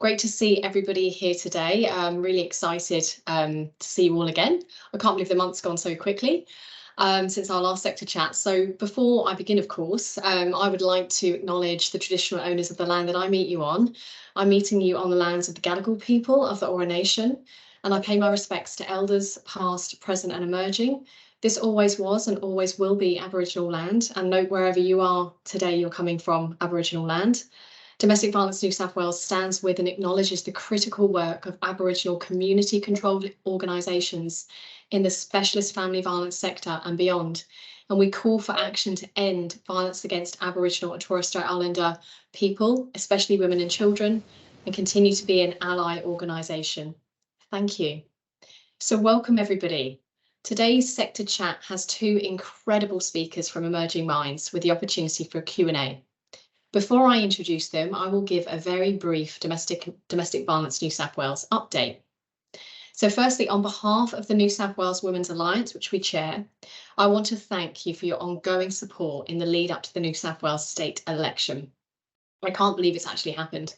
Great to see everybody here today. I'm really excited to see you all again. I can't believe the month's gone so quickly since our last sector chat. So before I begin, of course, I would like to acknowledge the traditional owners of the land that I meet you on. I'm meeting you on the lands of the Gadigal people of the Eora Nation, and I pay my respects to elders past, present and emerging. This always was and always will be Aboriginal land, and note wherever you are today, you're coming from Aboriginal land. Domestic Violence New South Wales stands with and acknowledges the critical work of Aboriginal community-controlled organisations in the specialist family violence sector and beyond. And we call for action to end violence against Aboriginal and Torres Strait Islander people, especially women and children, and continue to be an ally organisation. Thank you. So welcome everybody. Today's sector chat has two incredible speakers from Emerging Minds with the opportunity for a Q&A. Before I introduce them, I will give a very brief Domestic Violence New South Wales update. So firstly, on behalf of the New South Wales Women's Alliance, which we chair, I want to thank you for your ongoing support in the lead up to the New South Wales state election. I can't believe it's actually happened.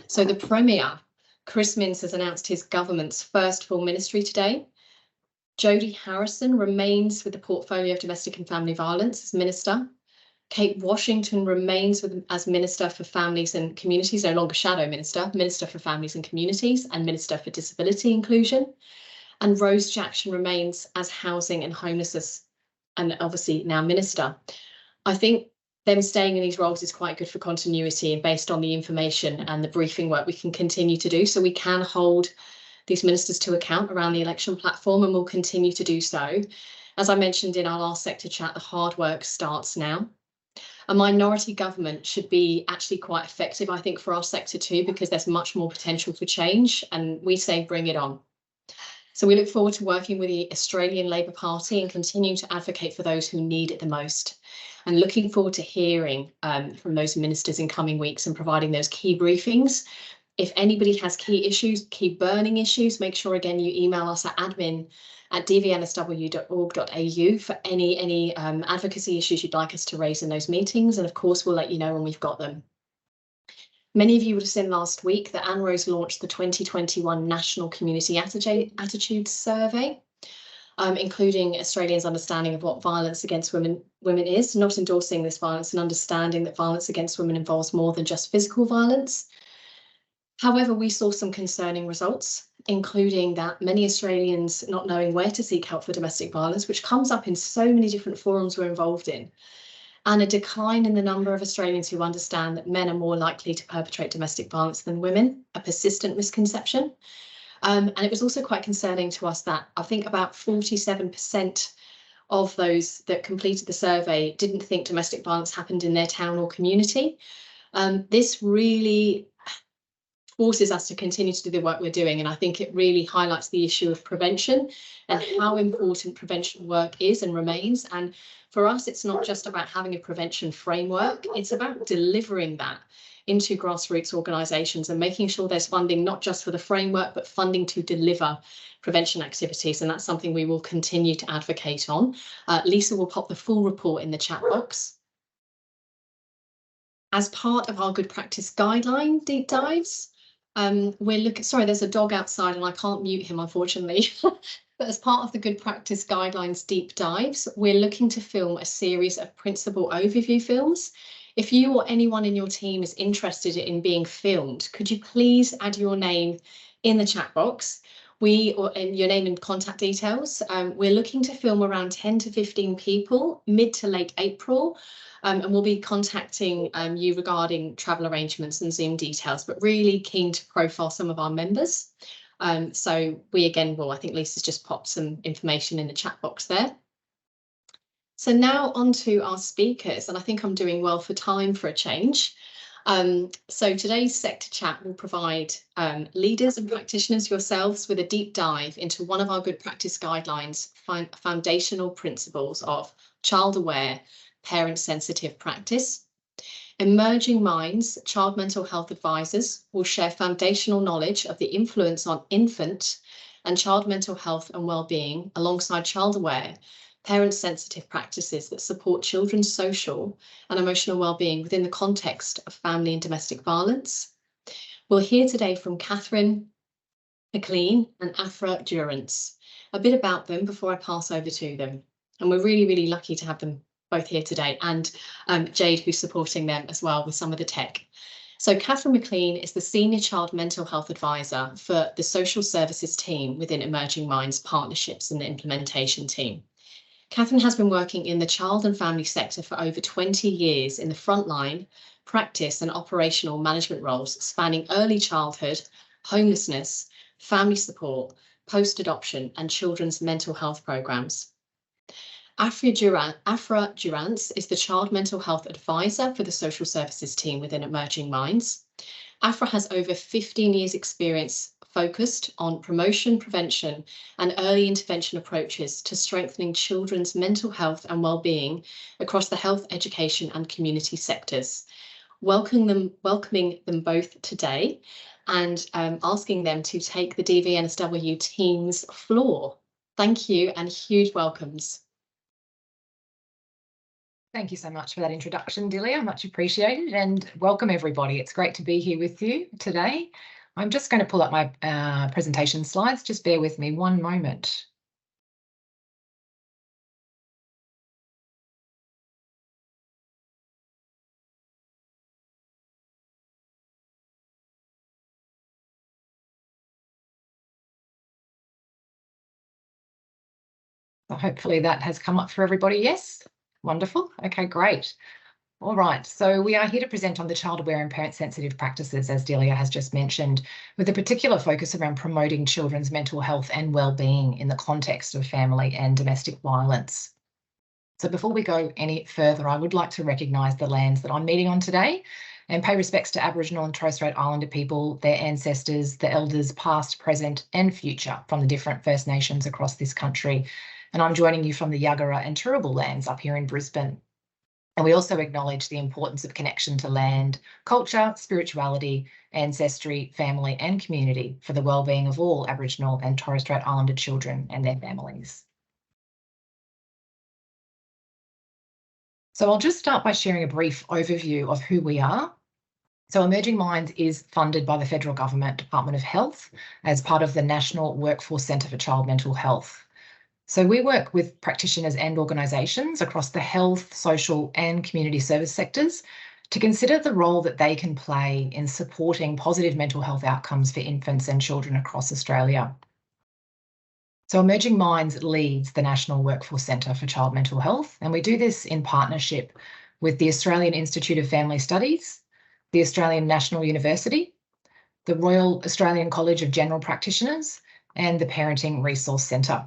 So the Premier, Chris Minns, has announced his government's first full ministry today. Jodie Harrison remains with the portfolio of Domestic and Family Violence as Minister. Kate Washington remains as Minister for Families and Communities, no longer Shadow Minister, Minister for Families and Communities and Minister for Disability Inclusion. And Rose Jackson remains as Housing and Homelessness and obviously now Minister. I think them staying in these roles is quite good for continuity and based on the information and the briefing work we can continue to do, so we can hold these ministers to account around the election platform, and we'll continue to do so. As I mentioned in our last sector chat, the hard work starts now. A minority government should be actually quite effective, I think, for our sector too, because there's much more potential for change, and we say bring it on. So we look forward to working with the Australian Labor Party and continue to advocate for those who need it the most, and looking forward to hearing from those ministers in coming weeks and providing those key briefings. If anybody has key issues, key burning issues, make sure again you email us at admin@dvnsw.org.au for any advocacy issues you'd like us to raise in those meetings, and of course we'll let you know when we've got them. Many of you would have seen last week that ANRO's launched the 2021 National Community Attitude Survey, including Australians' understanding of what violence against women is, not endorsing this violence and understanding that violence against women involves more than just physical violence. However, we saw some concerning results, including that many Australians not knowing where to seek help for domestic violence, which comes up in so many different forums we're involved in, and a decline in the number of Australians who understand that men are more likely to perpetrate domestic violence than women, a persistent misconception. And it was also quite concerning to us that I think about 47% of those that completed the survey didn't think domestic violence happened in their town or community. This really forces us to continue to do the work we're doing, and I think it really highlights the issue of prevention and how important prevention work is and remains. And for us, it's not just about having a prevention framework, it's about delivering that into grassroots organisations and making sure there's funding not just for the framework but funding to deliver prevention activities, and that's something we will continue to advocate on. Lisa will pop the full report in the chat box. As part of our good practice guideline deep dives, we're looking, sorry, there's a dog outside and I can't mute him, unfortunately. But as part of the good practice guidelines deep dives, we're looking to film a series of principal overview films. If you or anyone in your team is interested in being filmed, could you please add your name in the chat box? And your name and contact details. We're looking to film around 10 to 15 people mid to late April. And we'll be contacting you regarding travel arrangements and Zoom details, but really keen to profile some of our members. So we again will, I think Lisa's just popped some information in the chat box there. So now on to our speakers, and I think I'm doing well for time for a change. So today's sector chat will provide leaders and practitioners yourselves with a deep dive into one of our good practice guidelines, foundational principles of child-aware, parent-sensitive practice. Emerging Minds Child Mental Health Advisors will share foundational knowledge of the influence on infant and child mental health and well-being alongside child-aware, parent-sensitive practices that support children's social and emotional well-being within the context of family and domestic violence. We'll hear today from Katharine, McLean and Afra, Durance. A bit about them before I pass over to them. And we're really, really lucky to have them both here today, and Jade, who's supporting them as well with some of the tech. So Katharine McLean is the Senior Child Mental Health Advisor for the Social Services team within Emerging Minds Partnerships and the Implementation team. Katharine has been working in the child and family sector for over 20 years in the frontline, practice and operational management roles spanning early childhood, homelessness, family support, post-adoption and children's mental health programmes. Afra Durance is the Child Mental Health Advisor for the Social Services team within Emerging Minds. Afra has over 15 years experience focused on promotion, prevention and early intervention approaches to strengthening children's mental health and well-being across the health, education and community sectors. Welcoming them both today and asking them to take the DVNSW team's floor. Thank you and huge welcomes. Thank you so much for that introduction, Delia. Much appreciated, and welcome everybody. It's great to be here with you today. I'm just going to pull up my presentation slides. Just bear with me one moment. So hopefully that has come up for everybody. Yes, wonderful. Okay, great. All right, so we are here to present on the child aware and parent sensitive practices, as Delia has just mentioned, with a particular focus around promoting children's mental health and well-being in the context of family and domestic violence. So before we go any further, I would like to recognise the lands that I'm meeting on today and pay respects to Aboriginal and Torres Strait Islander people, their ancestors, the elders past, present and future from the different First Nations across this country. And I'm joining you from the Yagara and Turrbal lands up here in Brisbane. And we also acknowledge the importance of connection to land, culture, spirituality, ancestry, family and community for the well-being of all Aboriginal and Torres Strait Islander children and their families. So I'll just start by sharing a brief overview of who we are. So Emerging Minds is funded by the Federal Government Department of Health as part of the National Workforce Centre for Child Mental Health. So we work with practitioners and organisations across the health, social and community service sectors to consider the role that they can play in supporting positive mental health outcomes for infants and children across Australia. So Emerging Minds leads the National Workforce Centre for Child Mental Health, and we do this in partnership with the Australian Institute of Family Studies, the Australian National University, the Royal Australian College of General Practitioners and the Parenting Resource Centre.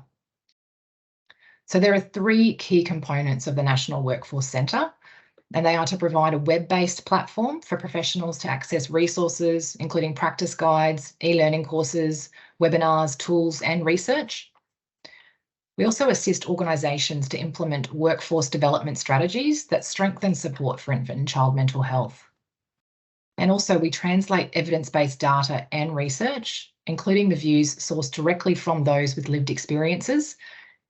So there are three key components of the National Workforce Centre, and they are to provide a web-based platform for professionals to access resources, including practice guides, e-learning courses, webinars, tools and research. We also assist organisations to implement workforce development strategies that strengthen support for infant and child mental health. And also we translate evidence-based data and research, including the views sourced directly from those with lived experiences,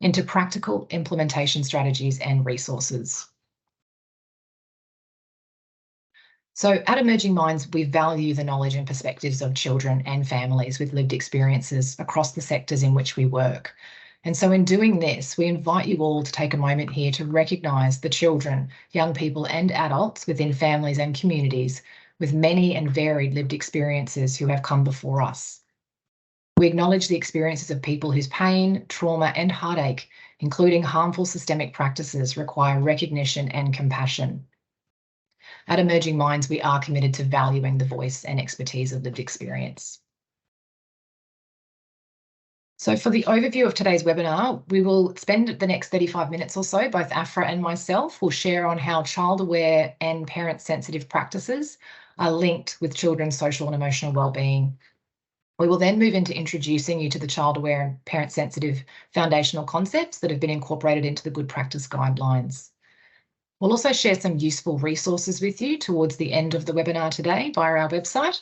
into practical implementation strategies and resources. So at Emerging Minds, we value the knowledge and perspectives of children and families with lived experiences across the sectors in which we work. And so in doing this, we invite you all to take a moment here to recognise the children, young people and adults within families and communities with many and varied lived experiences who have come before us. We acknowledge the experiences of people whose pain, trauma and heartache, including harmful systemic practices, require recognition and compassion. At Emerging Minds, we are committed to valuing the voice and expertise of lived experience. So for the overview of today's webinar, we will spend the next 35 minutes or so, both Afra and myself will share on how child-aware and parent-sensitive practices are linked with children's social and emotional wellbeing. We will then move into introducing you to the child-aware and parent-sensitive foundational concepts that have been incorporated into the Good Practice Guidelines. We'll also share some useful resources with you towards the end of the webinar today via our website,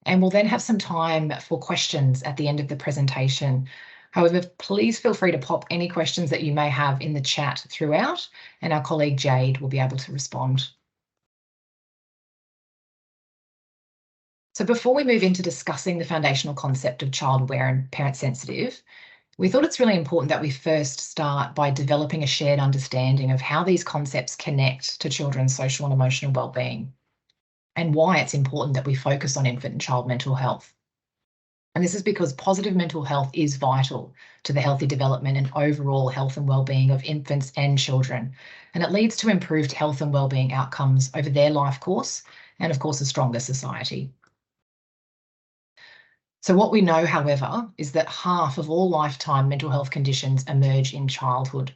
and we'll then have some time for questions at the end of the presentation. However, please feel free to pop any questions that you may have in the chat throughout, and our colleague Jade will be able to respond. So before we move into discussing the foundational concept of child aware and parent sensitive, we thought it's really important that we first start by developing a shared understanding of how these concepts connect to children's social and emotional well-being, and why it's important that we focus on infant and child mental health. And this is because positive mental health is vital to the healthy development and overall health and well-being of infants and children. And it leads to improved health and well-being outcomes over their life course, and of course, a stronger society. So what we know, however, is that half of all lifetime mental health conditions emerge in childhood,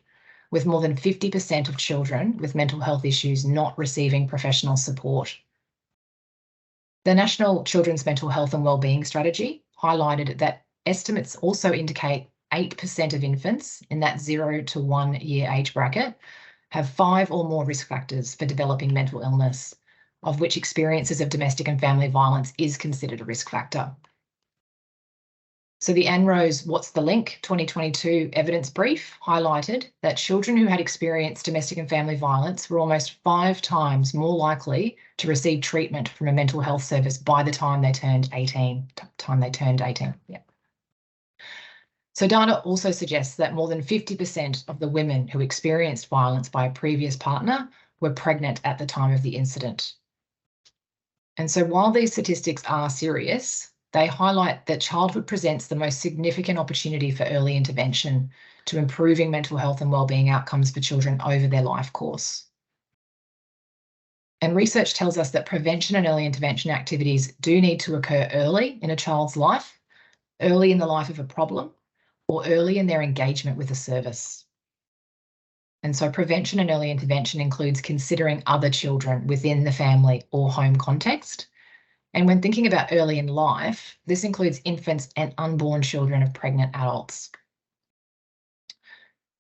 with more than 50% of children with mental health issues not receiving professional support. The National Children's Mental Health and Wellbeing Strategy highlighted that estimates also indicate 8% of infants in that 0 to 1 year age bracket have 5 or more risk factors for developing mental illness, of which experiences of domestic and family violence is considered a risk factor. So the ANRO's What's the Link 2022 evidence brief highlighted that children who had experienced domestic and family violence were almost 5 times more likely to receive treatment from a mental health service by the time they turned 18. Yeah. So data also suggests that more than 50% of the women who experienced violence by a previous partner were pregnant at the time of the incident. And so while these statistics are serious, they highlight that childhood presents the most significant opportunity for early intervention to improving mental health and wellbeing outcomes for children over their life course. And research tells us that prevention and early intervention activities do need to occur early in a child's life, early in the life of a problem, or early in their engagement with a service. And so prevention and early intervention includes considering other children within the family or home context. And when thinking about early in life, this includes infants and unborn children of pregnant adults.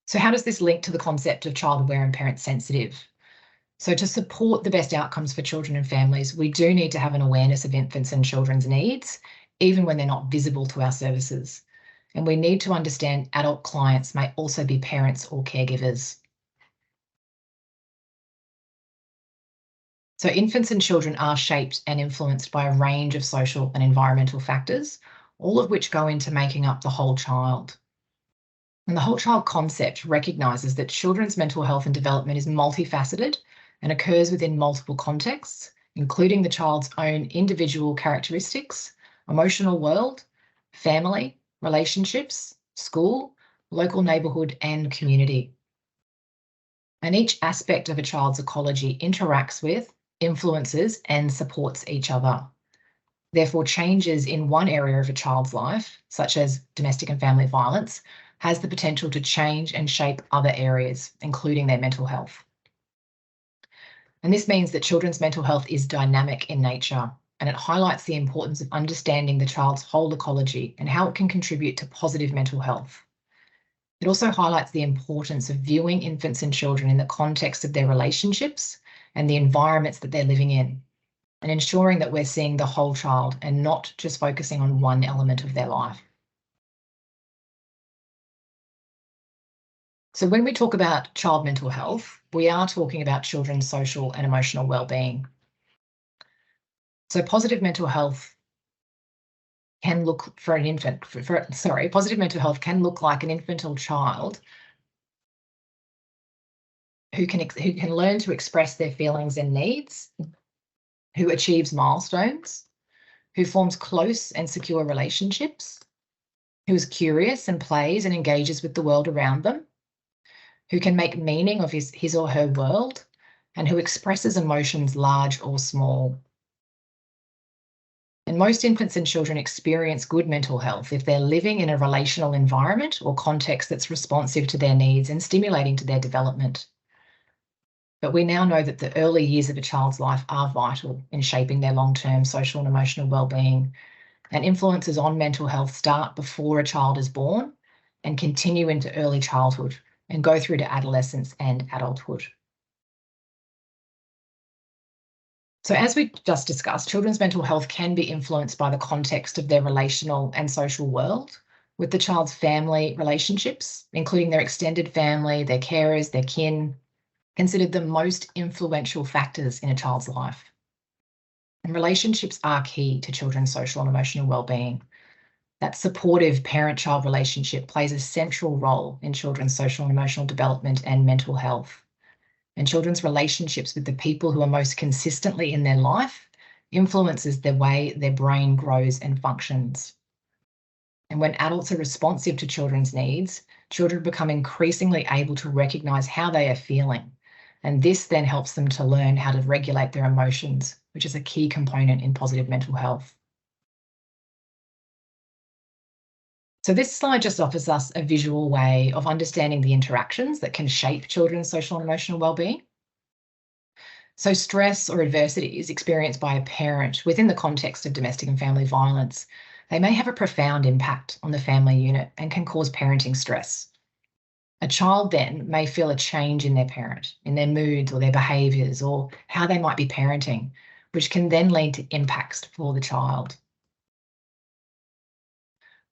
So how does this link to the concept of child aware and parent sensitive? So to support the best outcomes for children and families, we do need to have an awareness of infants and children's needs, even when they're not visible to our services. And we need to understand adult clients may also be parents or caregivers. So infants and children are shaped and influenced by a range of social and environmental factors, all of which go into making up the whole child. And the whole child concept recognises that children's mental health and development is multifaceted and occurs within multiple contexts, including the child's own individual characteristics, emotional world, family, relationships, school, local neighbourhood and community. And each aspect of a child's ecology interacts with, influences and supports each other. Therefore, changes in one area of a child's life, such as domestic and family violence, has the potential to change and shape other areas, including their mental health. And this means that children's mental health is dynamic in nature, and it highlights the importance of understanding the child's whole ecology and how it can contribute to positive mental health. It also highlights the importance of viewing infants and children in the context of their relationships and the environments that they're living in, and ensuring that we're seeing the whole child and not just focusing on one element of their life. So when we talk about child mental health, we are talking about children's social and emotional well-being. So positive mental health can look for an infant, positive mental health can look like an infant or child who can learn to express their feelings and needs, who achieves milestones, who forms close and secure relationships, who is curious and plays and engages with the world around them, who can make meaning of his or her world, and who expresses emotions large or small. And most infants and children experience good mental health if they're living in a relational environment or context that's responsive to their needs and stimulating to their development. But we now know that the early years of a child's life are vital in shaping their long-term social and emotional well-being, and influences on mental health start before a child is born and continue into early childhood and go through to adolescence and adulthood. So as we just discussed, children's mental health can be influenced by the context of their relational and social world, with the child's family relationships, including their extended family, their carers, their kin, considered the most influential factors in a child's life. And relationships are key to children's social and emotional well-being. That supportive parent-child relationship plays a central role in children's social and emotional development and mental health. And children's relationships with the people who are most consistently in their life influences the way their brain grows and functions. And when adults are responsive to children's needs, children become increasingly able to recognise how they are feeling. And this then helps them to learn how to regulate their emotions, which is a key component in positive mental health. So this slide just offers us a visual way of understanding the interactions that can shape children's social and emotional well-being. So stress or adversity is experienced by a parent within the context of domestic and family violence. They may have a profound impact on the family unit and can cause parenting stress. A child then may feel a change in their parent, in their moods or their behaviours or how they might be parenting, which can then lead to impacts for the child.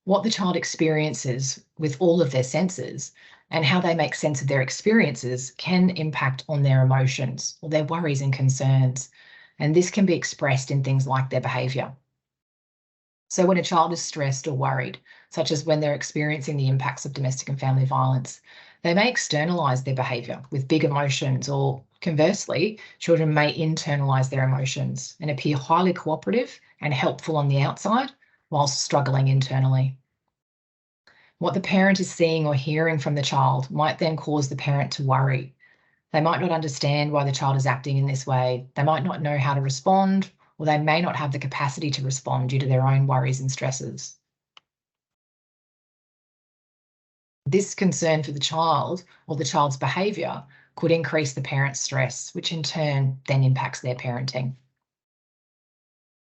What the child experiences with all of their senses and how they make sense of their experiences can impact on their emotions or their worries and concerns. And this can be expressed in things like their behaviour. So when a child is stressed or worried, such as when they're experiencing the impacts of domestic and family violence, they may externalise their behaviour with big emotions, or conversely, children may internalise their emotions and appear highly cooperative and helpful on the outside whilst struggling internally. What the parent is seeing or hearing from the child might then cause the parent to worry. They might not understand why the child is acting in this way. They might not know how to respond, or they may not have the capacity to respond due to their own worries and stresses. This concern for the child or the child's behaviour could increase the parent's stress, which in turn then impacts their parenting.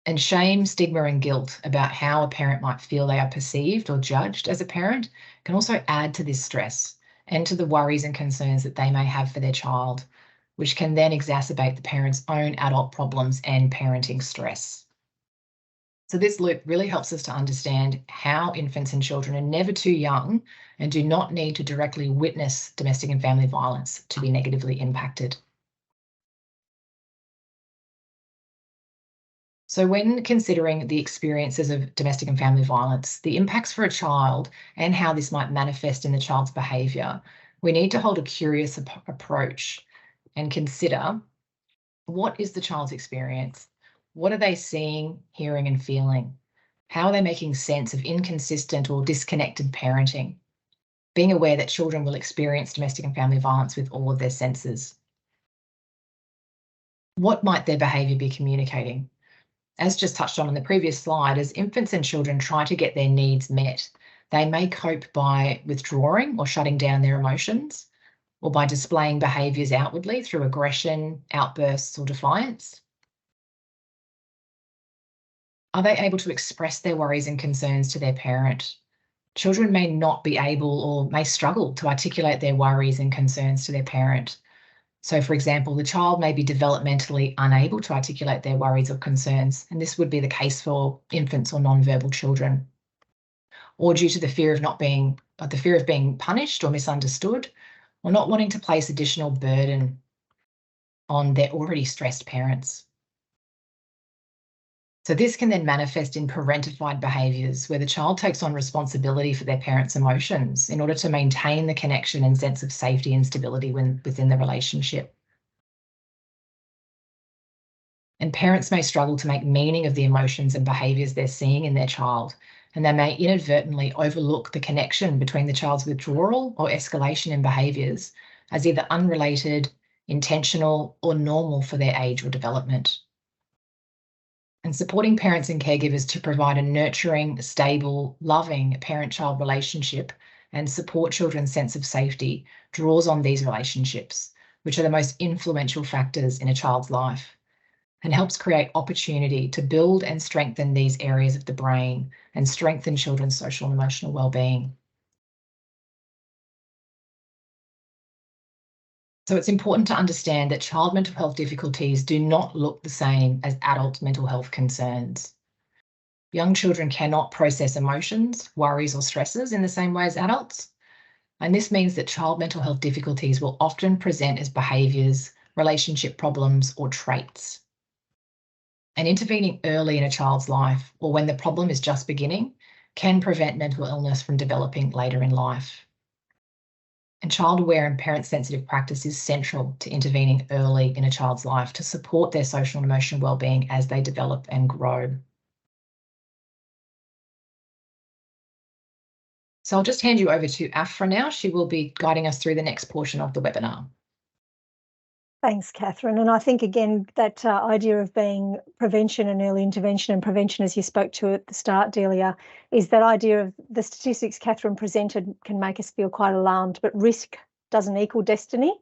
And shame, stigma and guilt about how a parent might feel they are perceived or judged as a parent can also add to this stress and to the worries and concerns that they may have for their child, which can then exacerbate the parent's own adult problems and parenting stress. So this loop really helps us to understand how infants and children are never too young and do not need to directly witness domestic and family violence to be negatively impacted. So when considering the experiences of domestic and family violence, the impacts for a child and how this might manifest in the child's behaviour, we need to hold a curious approach and consider, what is the child's experience? What are they seeing, hearing and feeling? How are they making sense of inconsistent or disconnected parenting? Being aware that children will experience domestic and family violence with all of their senses. What might their behaviour be communicating? As just touched on in the previous slide, as infants and children try to get their needs met, they may cope by withdrawing or shutting down their emotions, or by displaying behaviours outwardly through aggression, outbursts or defiance. Are they able to express their worries and concerns to their parent? Children may not be able or may struggle to articulate their worries and concerns to their parent. So, for example, the child may be developmentally unable to articulate their worries or concerns, and this would be the case for infants or non-verbal children, or due to the fear of being punished or misunderstood, or not wanting to place additional burden on their already stressed parents. So this can then manifest in parentified behaviours, where the child takes on responsibility for their parents' emotions in order to maintain the connection and sense of safety and stability within the relationship. And parents may struggle to make meaning of the emotions and behaviours they're seeing in their child, and they may inadvertently overlook the connection between the child's withdrawal or escalation in behaviours as either unrelated, intentional, or normal for their age or development. And supporting parents and caregivers to provide a nurturing, stable, loving parent-child relationship and support children's sense of safety draws on these relationships, which are the most influential factors in a child's life, and helps create opportunity to build and strengthen these areas of the brain and strengthen children's social and emotional well-being. So it's important to understand that child mental health difficulties do not look the same as adult mental health concerns. Young children cannot process emotions, worries or stresses in the same way as adults. And this means that child mental health difficulties will often present as behaviours, relationship problems or traits. And intervening early in a child's life, or when the problem is just beginning, can prevent mental illness from developing later in life. And child-aware and parent-sensitive practice is central to intervening early in a child's life to support their social and emotional well-being as they develop and grow. So I'll just hand you over to Afra now. She will be guiding us through the next portion of the webinar. Thanks, Katharine. And I think, again, that idea of being prevention and early intervention, and prevention, as you spoke to at the start, Delia, is that idea of the statistics Katharine presented can make us feel quite alarmed, but risk doesn't equal destiny.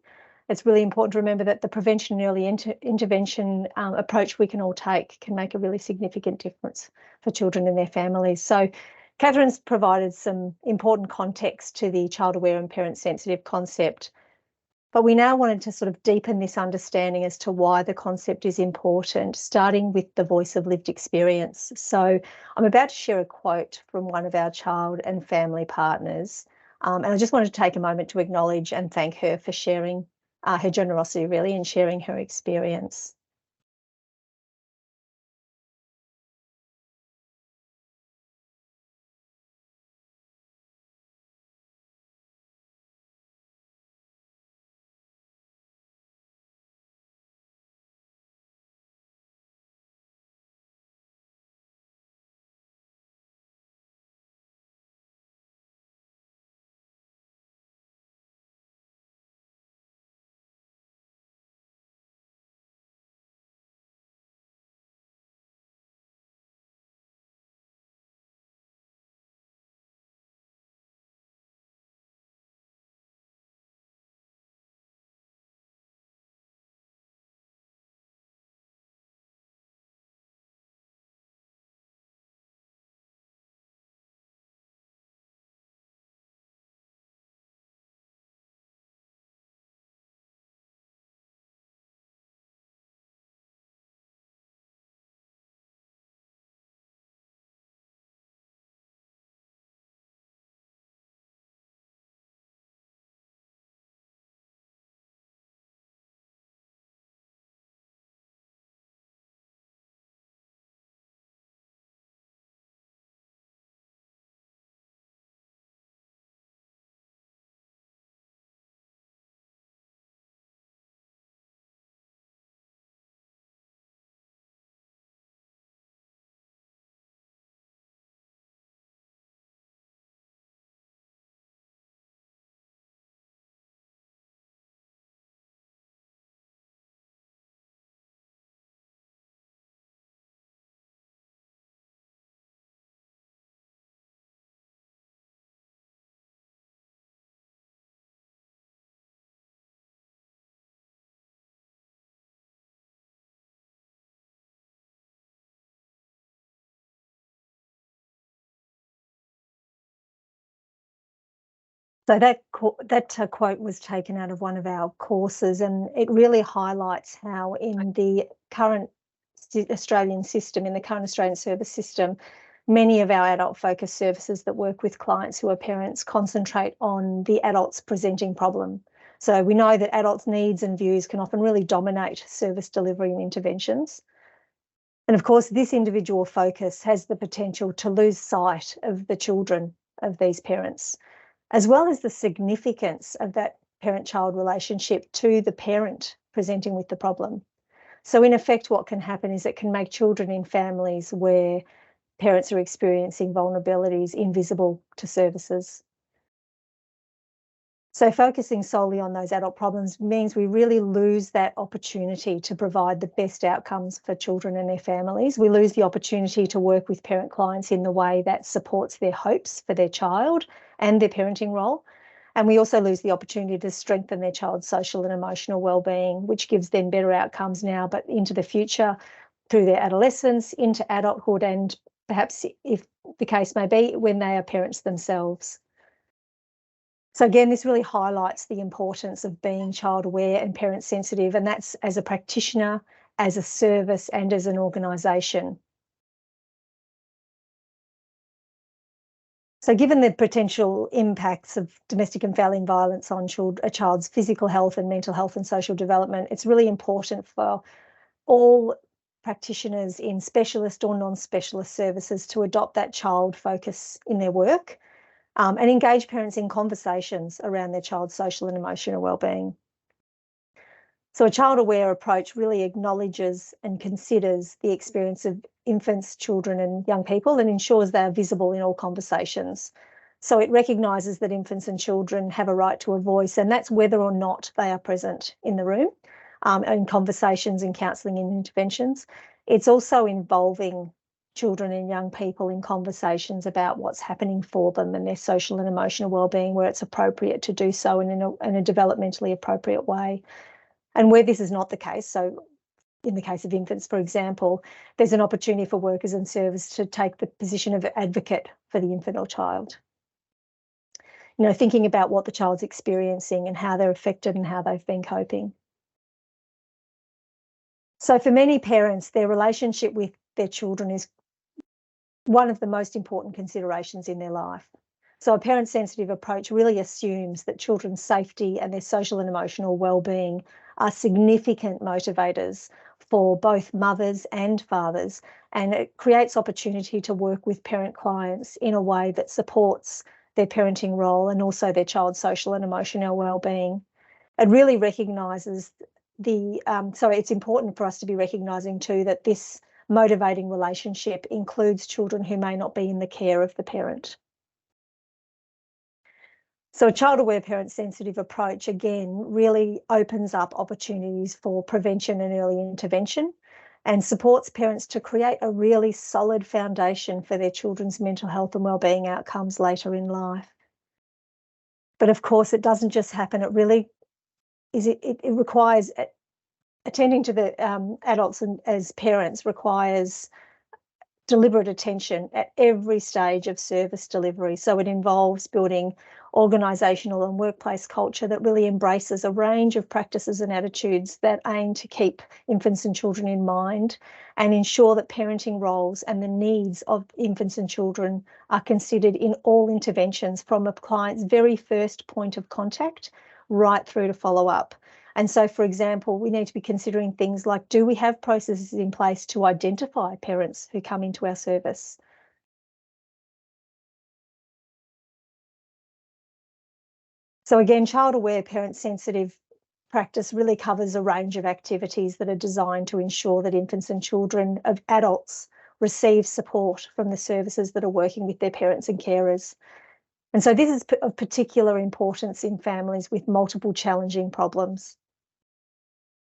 It's really important to remember that the prevention and early intervention approach we can all take can make a really significant difference for children and their families. So Katharine's provided some important context to the child-aware and parent-sensitive concept. But we now wanted to sort of deepen this understanding as to why the concept is important, starting with the voice of lived experience. So I'm about to share a quote from one of our child and family partners. And I just wanted to take a moment to acknowledge and thank her for sharing her generosity, really, and sharing her experience. So that quote was taken out of one of our courses, and it really highlights how in the current Australian system, in the current Australian service system, many of our adult-focused services that work with clients who are parents concentrate on the adult's presenting problem. So we know that adults' needs and views can often really dominate service delivery and interventions. And of course, this individual focus has the potential to lose sight of the children of these parents, as well as the significance of that parent-child relationship to the parent presenting with the problem. So in effect, what can happen is it can make children in families where parents are experiencing vulnerabilities invisible to services. So focusing solely on those adult problems means we really lose that opportunity to provide the best outcomes for children and their families. We lose the opportunity to work with parent clients in the way that supports their hopes for their child and their parenting role. And we also lose the opportunity to strengthen their child's social and emotional well-being, which gives them better outcomes now, but into the future, through their adolescence, into adulthood, and perhaps, if the case may be, when they are parents themselves. So again, this really highlights the importance of being child aware and parent sensitive, and that's as a practitioner, as a service, and as an organisation. So given the potential impacts of domestic and family violence on a child's physical health and mental health and social development, it's really important for all practitioners in specialist or non-specialist services to adopt that child focus in their work, and engage parents in conversations around their child's social and emotional wellbeing. So a child-aware approach really acknowledges and considers the experience of infants, children and young people and ensures they are visible in all conversations. So it recognises that infants and children have a right to a voice, and that's whether or not they are present in the room in conversations and counselling and interventions. It's also involving children and young people in conversations about what's happening for them and their social and emotional wellbeing, where it's appropriate to do so in a developmentally appropriate way. And where this is not the case, so in the case of infants, for example, there's an opportunity for workers and service to take the position of advocate for the infant or child. You know, thinking about what the child's experiencing and how they're affected and how they've been coping. So for many parents, their relationship with their children is one of the most important considerations in their life. So a parent-sensitive approach really assumes that children's safety and their social and emotional well-being are significant motivators for both mothers and fathers, and it creates opportunity to work with parent clients in a way that supports their parenting role and also their child's social and emotional well-being. It really recognises so it's important for us to be recognising too that this motivating relationship includes children who may not be in the care of the parent. So a child-aware parent-sensitive approach, again, really opens up opportunities for prevention and early intervention and supports parents to create a really solid foundation for their children's mental health and wellbeing outcomes later in life. But of course, it doesn't just happen. It really it requires attending to the adults and as parents requires deliberate attention at every stage of service delivery. So it involves building organisational and workplace culture that really embraces a range of practices and attitudes that aim to keep infants and children in mind and ensure that parenting roles and the needs of infants and children are considered in all interventions from a client's very first point of contact right through to follow up. And so, for example, we need to be considering things like, do we have processes in place to identify parents who come into our service? So again, child-aware, parent-sensitive practice really covers a range of activities that are designed to ensure that infants and children of adults receive support from the services that are working with their parents and carers. And so this is of particular importance in families with multiple challenging problems.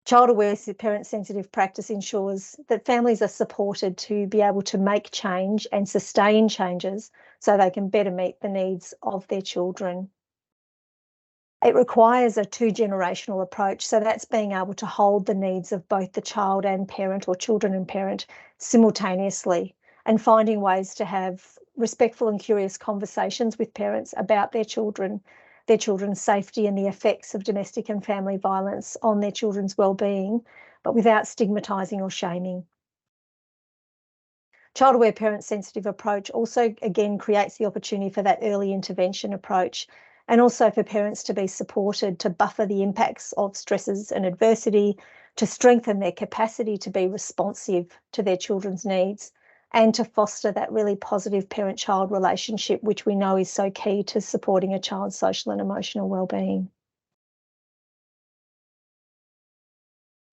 Child-aware parent-sensitive practice ensures that families are supported to be able to make change and sustain changes so they can better meet the needs of their children. It requires a two-generational approach, so that's being able to hold the needs of both the child and parent or children and parent simultaneously and finding ways to have respectful and curious conversations with parents about their children's safety and the effects of domestic and family violence on their children's well-being, but without stigmatising or shaming. Child-aware parent-sensitive approach also, again, creates the opportunity for that early intervention approach and also for parents to be supported to buffer the impacts of stresses and adversity, to strengthen their capacity to be responsive to their children's needs, and to foster that really positive parent-child relationship, which we know is so key to supporting a child's social and emotional wellbeing.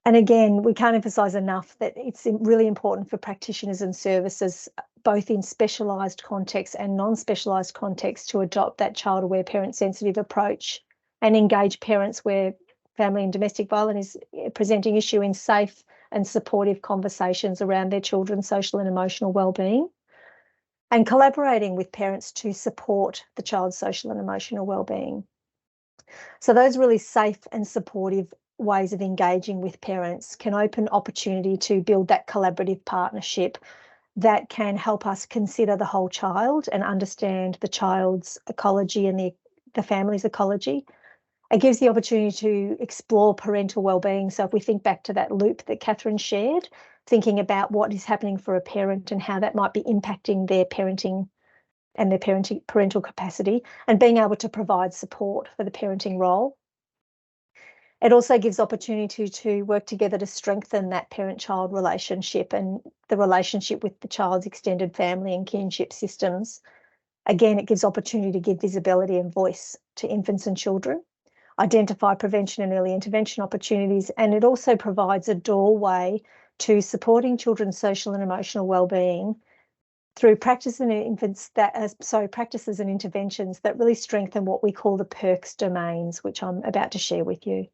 And again, we can't emphasise enough that it's really important for practitioners and services, both in specialised contexts and non-specialised contexts, to adopt that child-aware parent-sensitive approach and engage parents where family and domestic violence is presenting issue in safe and supportive conversations around their children's social and emotional wellbeing, and collaborating with parents to support the child's social and emotional wellbeing. So those really safe and supportive ways of engaging with parents can open opportunity to build that collaborative partnership that can help us consider the whole child and understand the child's ecology and the family's ecology. It gives the opportunity to explore parental wellbeing. So if we think back to that loop that Katharine shared, thinking about what is happening for a parent and how that might be impacting their parenting and their parental capacity, and being able to provide support for the parenting role. It also gives opportunity to work together to strengthen that parent-child relationship and the relationship with the child's extended family and kinship systems. Again, it gives opportunity to give visibility and voice to infants and children, identify prevention and early intervention opportunities, and it also provides a doorway to supporting children's social and emotional well-being through practices and interventions that really strengthen what we call the PERCS domains, which I'm about to share with you.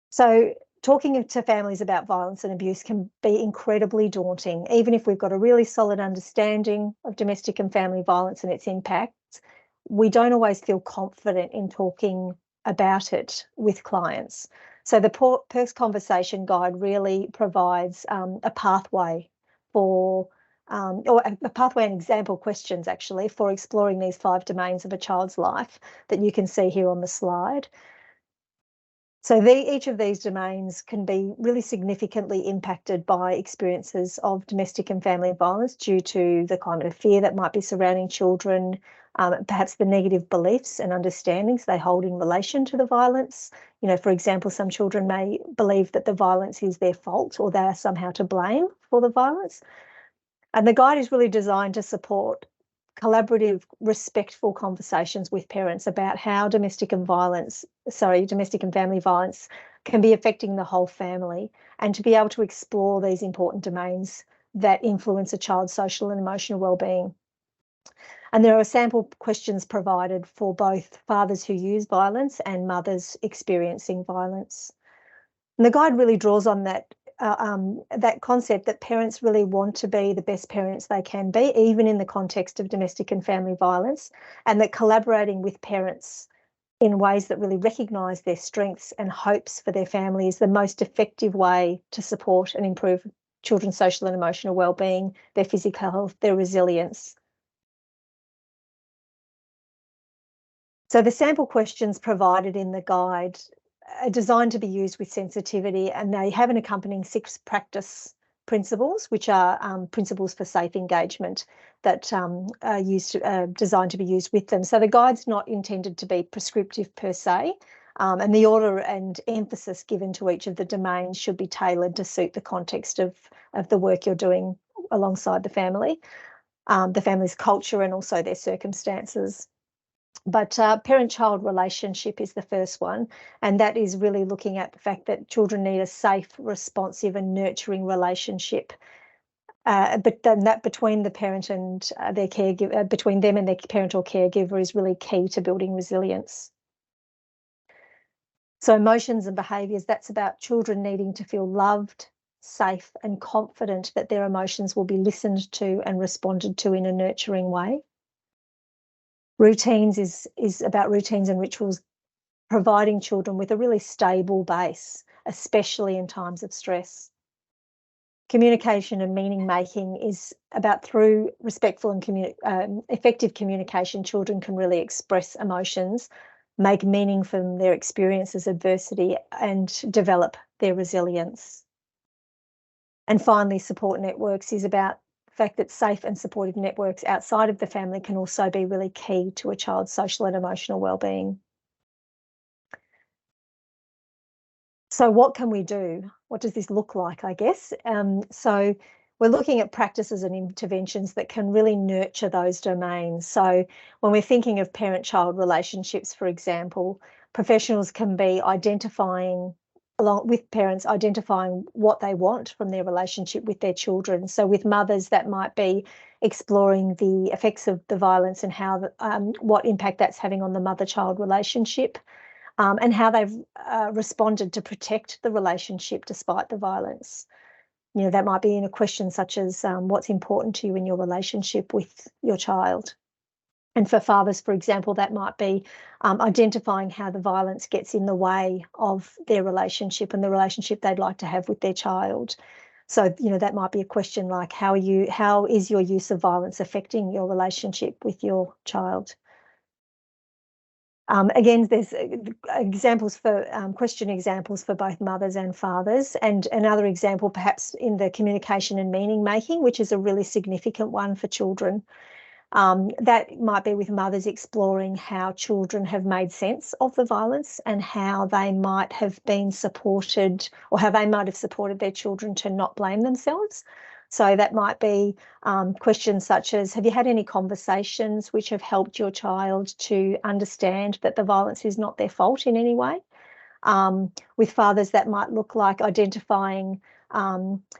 So talking to families about violence and abuse can be incredibly daunting. Even if we've got a really solid understanding of domestic and family violence and its impacts, we don't always feel confident in talking about it with clients. So the PERCS Conversation Guide really provides a pathway for, or a pathway and example questions actually, for exploring these 5 domains of a child's life that you can see here on the slide. So each of these domains can be really significantly impacted by experiences of domestic and family violence due to the climate of fear that might be surrounding children, perhaps the negative beliefs and understandings they hold in relation to the violence. You know, for example, some children may believe that the violence is their fault or they are somehow to blame for the violence. And the guide is really designed to support collaborative, respectful conversations with parents about how domestic and family violence can be affecting the whole family, and to be able to explore these important domains that influence a child's social and emotional well-being. And there are sample questions provided for both fathers who use violence and mothers experiencing violence. And the guide really draws on that concept that parents really want to be the best parents they can be, even in the context of domestic and family violence, and that collaborating with parents in ways that really recognise their strengths and hopes for their family is the most effective way to support and improve children's social and emotional well-being, their physical health, their resilience. So the sample questions provided in the guide are designed to be used with sensitivity, and they have an accompanying 6 practice principles, which are principles for safe engagement that are designed to be used with them. So the guide's not intended to be prescriptive per se, and the order and emphasis given to each of the domains should be tailored to suit the context of the work you're doing alongside the family's culture and also their circumstances. But parent-child relationship is the first one, and that is really looking at the fact that children need a safe, responsive and nurturing relationship. But then that between the parent and their caregiver, between them and their parent or caregiver, is really key to building resilience. So emotions and behaviours, that's about children needing to feel loved, safe and confident that their emotions will be listened to and responded to in a nurturing way. Routines is about routines and rituals, providing children with a really stable base, especially in times of stress. Communication and meaning making is about, through respectful and effective communication, children can really express emotions, make meaning from their experiences, adversity, and develop their resilience. And finally, support networks is about fact that safe and supportive networks outside of the family can also be really key to a child's social and emotional well-being. So what can we do? What does this look like, I guess? So we're looking at practices and interventions that can really nurture those domains. So when we're thinking of parent-child relationships, for example, professionals can be identifying, along with parents, identifying what they want from their relationship with their children. So with mothers, that might be exploring the effects of the violence and how what impact that's having on the mother-child relationship, and how they've responded to protect the relationship despite the violence. You know, that might be in a question such as what's important to you in your relationship with your child. And for fathers, for example, that might be identifying how the violence gets in the way of their relationship and the relationship they'd like to have with their child. So, you know, that might be a question like, how is your use of violence affecting your relationship with your child? Again, there's examples for question examples for both mothers and fathers, and another example perhaps in the communication and meaning making, which is a really significant one for children. That might be with mothers exploring how children have made sense of the violence and how they might have been supported, or how they might have supported their children to not blame themselves. So that might be questions such as, have you had any conversations which have helped your child to understand that the violence is not their fault in any way? With fathers, that might look like identifying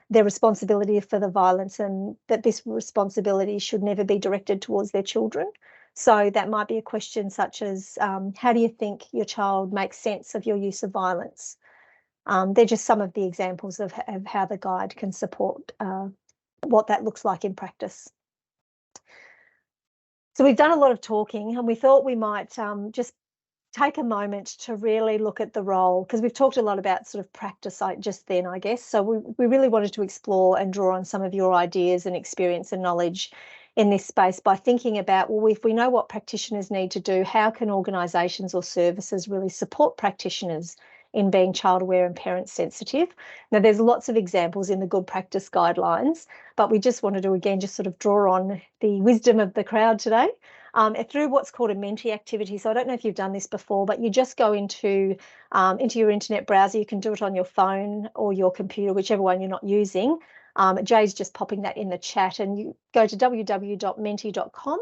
their responsibility for the violence and that this responsibility should never be directed towards their children. So that might be a question such as, how do you think your child makes sense of your use of violence? They're just some of the examples of how the guide can support what that looks like in practice. So we've done a lot of talking, and we thought we might just take a moment to really look at the role, because we've talked a lot about sort of practice just then, I guess. So we really wanted to explore and draw on some of your ideas and experience and knowledge in this space by thinking about, well, if we know what practitioners need to do, how can organisations or services really support practitioners in being child aware and parent sensitive? Now, there's lots of examples in the good practice guidelines, but we just wanted to, again, just sort of draw on the wisdom of the crowd today. Through what's called a Menti activity. So I don't know if you've done this before, but you just go into your internet browser. You can do it on your phone or your computer, whichever one you're not using. Jay's just popping that in the chat, and you go to www.menti.com,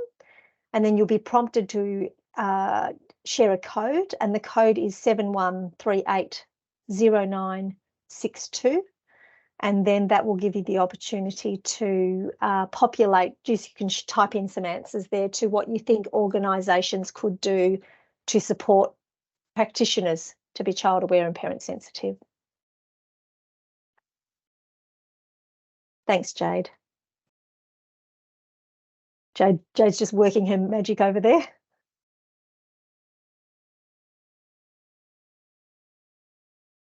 and then you'll be prompted to share a code, and the code is 71380962. And then that will give you the opportunity to populate, just you can type in some answers there to what you think organisations could do to support practitioners to be child aware and parent sensitive. Thanks, Jade. Jade's just working her magic over there.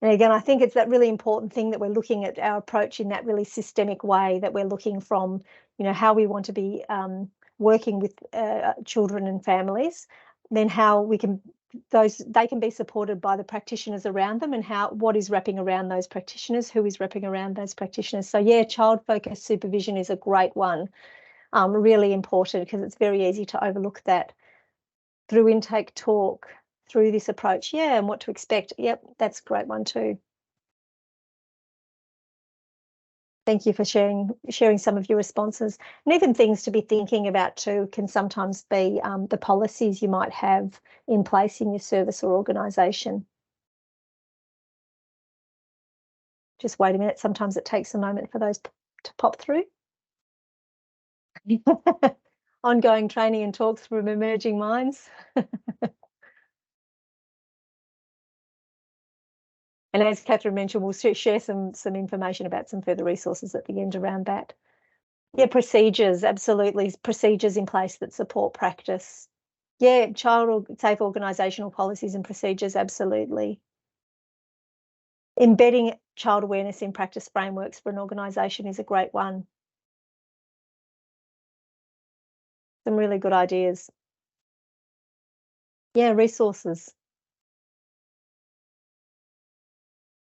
And again, I think it's that really important thing that we're looking at our approach in that really systemic way, that we're looking from, you know, how we want to be working with children and families, then how we can, they can be supported by the practitioners around them, and what is wrapping around those practitioners, who is wrapping around those practitioners. So yeah, child-focused supervision is a great one, really important, because it's very easy to overlook that. Through intake talk, through this approach, yeah, and what to expect. Yep, that's a great one too. Thank you for sharing some of your responses. And even things to be thinking about too can sometimes be the policies you might have in place in your service or organisation. Just wait a minute. Sometimes it takes a moment for those to pop through. Ongoing training and talks from emerging minds. And as Katharine mentioned, we'll share some information about some further resources at the end around that. Yeah, procedures, absolutely. Procedures in place that support practice. Yeah, child-safe organisational policies and procedures, absolutely. Embedding child awareness in practice frameworks for an organisation is a great one. Some really good ideas. Yeah, resources.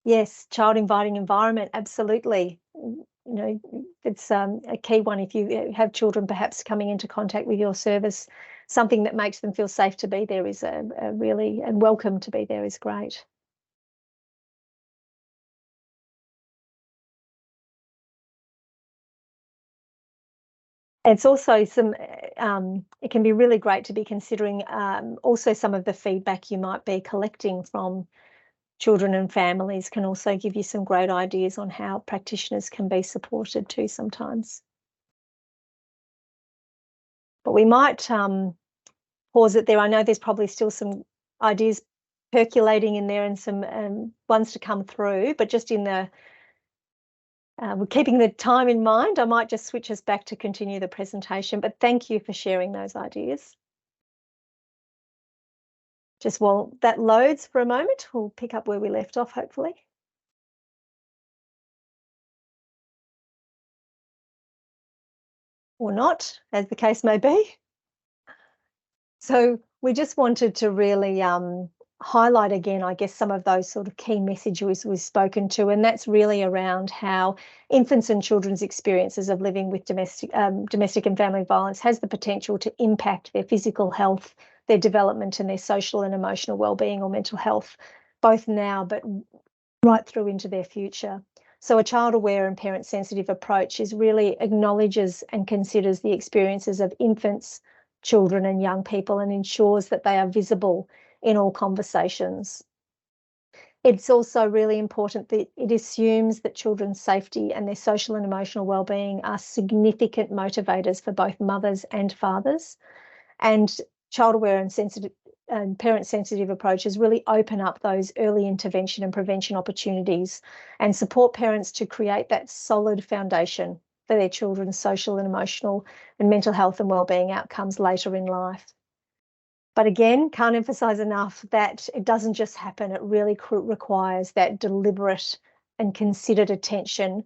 Yes, child inviting environment, absolutely. You know, it's a key one. If you have children perhaps coming into contact with your service, something that makes them feel safe to be there is a really, and welcome to be there is great. It's also some, it can be really great to be considering also some of the feedback you might be collecting from children and families can also give you some great ideas on how practitioners can be supported too sometimes. But we might pause it there. I know there's probably still some ideas percolating in there and some ones to come through, but just in the, we're keeping the time in mind, I might just switch us back to continue the presentation, but thank you for sharing those ideas. Just while that loads for a moment, we'll pick up where we left off, hopefully. Or not, as the case may be. So we just wanted to really highlight again, I guess, some of those sort of key messages we've spoken to, and that's really around how infants and children's experiences of living with domestic and family violence has the potential to impact their physical health, their development, and their social and emotional well-being or mental health, both now but right through into their future. So a child-aware and parent-sensitive approach really acknowledges and considers the experiences of infants, children, and young people, and ensures that they are visible in all conversations. It's also really important that it assumes that children's safety and their social and emotional well-being are significant motivators for both mothers and fathers. And child-aware and parent-sensitive approaches really open up those early intervention and prevention opportunities and support parents to create that solid foundation for their children's social and emotional and mental health and well-being outcomes later in life. But again, can't emphasize enough that it doesn't just happen. It really requires that deliberate and considered attention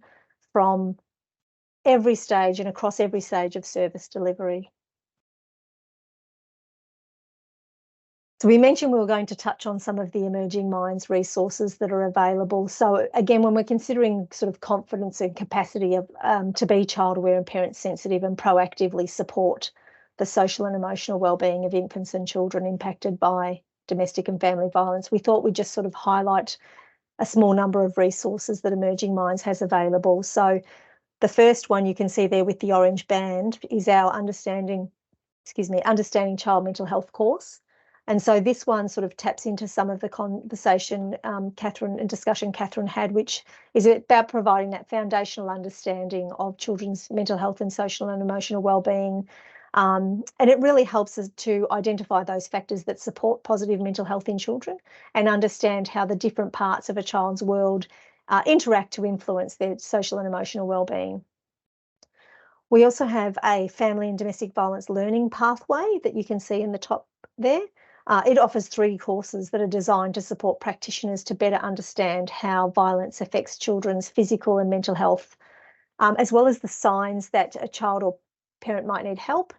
from every stage and across every stage of service delivery. So we mentioned we were going to touch on some of the Emerging Minds resources that are available. So again, when we're considering sort of confidence and capacity of to be child aware and parent sensitive and proactively support the social and emotional well-being of infants and children impacted by domestic and family violence, we thought we'd just sort of highlight a small number of resources that Emerging Minds has available. So the first one you can see there with the orange band is our Understanding Child Mental Health course. And so this one sort of taps into some of the conversation Katharine had, which is about providing that foundational understanding of children's mental health and social and emotional well-being. And it really helps us to identify those factors that support positive mental health in children and understand how the different parts of a child's world interact to influence their social and emotional well-being. We also have a family and domestic violence learning pathway that you can see in the top there. It offers 3 courses that are designed to support practitioners to better understand how violence affects children's physical and mental health, as well as the signs that a child or parent might need help.